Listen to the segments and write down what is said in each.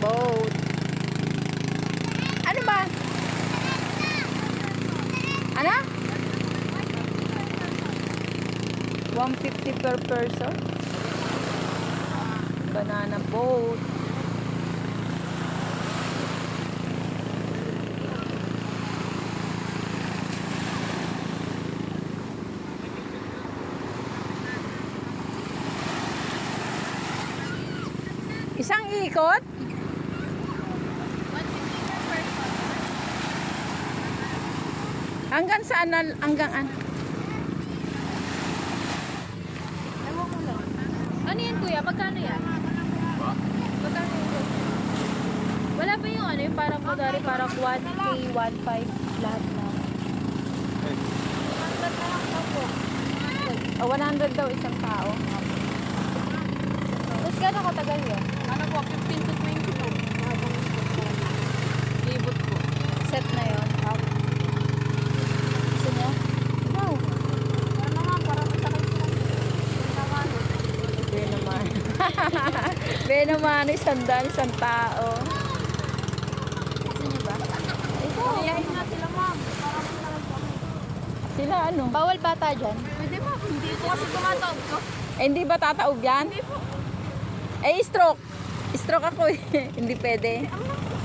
boat. Ano ba? Ano? 150 per person. Banana boat. Isang ikot? Hanggang saan? Hanggang an? Ewan ko lang. Ano yan kuya? Magkano yan? Magkano yan? Wala pa yung ano yung parang modari parang 1K, 1.5 lahat na. 100 na lang daw po. 100 daw isang tao. Tapos gano'n katagal yun? Ano po, 15 to 20 po. Libot po. Set na yun? Gusto niya? Wow. Ano naman, parang masakit sila. Naman. Be naman. Be naman, isang tao. Gusto niya ba? Ito. Iyahin na sila ma'am. Parang masakit po. Sila ano? Bawal bata dyan? Pwede ma'am, hindi po kasi tumataob ko. Eh, hindi ba tataob yan? Hindi po. Eh, stroke. Stroke ako eh. Hindi pwede.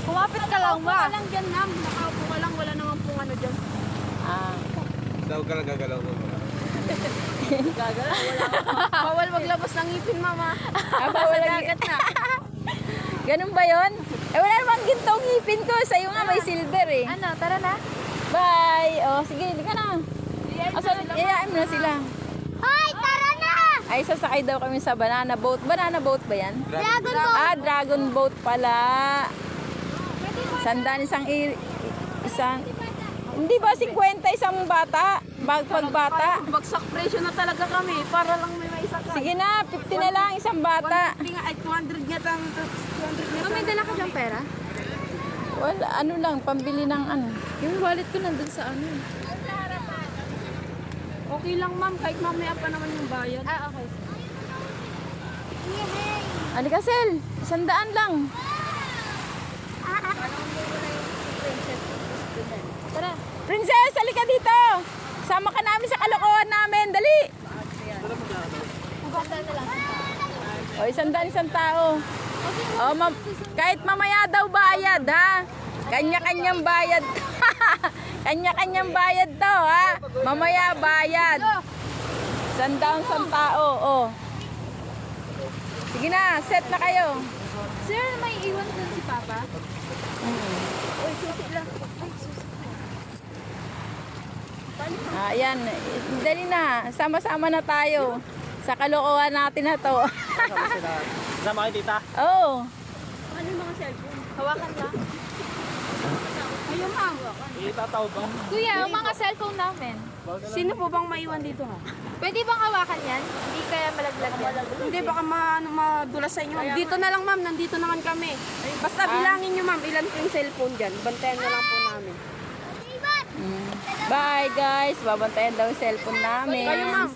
Kumapit ka lang Nakaupo ba? ka lang dyan ma'am. Nakaupo ka lang, wala naman pong ano dyan. Ah. Daw ka lang gagalaw mo. Gagalaw, wala ka. Bawal maglabas ng ngipin mama. Bawal Sa ang- dagat na. Ganun ba yun? Eh, wala namang gintong ngipin ko. Sa'yo nga may silver eh. Ano, tara na. Bye! Oh, sige, hindi ka na. Asan, iyain mo na sila. Hoy, tara na! Ay, sasakay daw kami sa banana boat. Banana boat ba yan? Dragon Ball! Ah, dragon boat pala. Sandaan isang... Hindi ba 50 isang bata? Pagbata? Bagsak presyo na talaga kami. Para lang may maisakay. Sige na, 50 na lang isang bata. 150 nga, ay 200 nga tang 200 nga. May dala ka diyang pera? Wala, ano lang, pambili ng ano. Yung wallet ko nandun sa ano. Okay lang ma'am, kahit mamaya pa naman yung bayad. Ah, okay. Halika, Sel. 100 lang. Tara. Princess, halika dito. Sama ka namin sa kalokohan namin. Dali. Basta na lang. O, 100 isang tao. O, kahit mamaya daw bayad, ha? Kanya-kanyang bayad. Kanya-kanyang bayad daw, ha? Mamaya bayad. 100 isang tao, o. Sige na, set na kayo. Sir, may iwan dun si Papa? Uy, susi lang. Ay, susi. Ayan, dali na. Sama-sama na tayo. Sa kalokohan natin na to. Sama kayo, tita. Oh. Ano yung mga cellphone? Hawakan lang. Ayun ma'am. Itataw ba? Kuya, yung mga cellphone namin. Sino po bang maiwan dito ha? Pwede bang hawakan yan? Hindi kaya malaglag yan. Hindi, baka madulas sa inyo ma'am. Dito na lang ma'am, nandito naman kami. Basta bilangin nyo ma'am, ilan po yung cellphone dyan. Bantayan na lang po namin. Bye guys, babantayan daw yung cellphone namin. Kayo ma'am.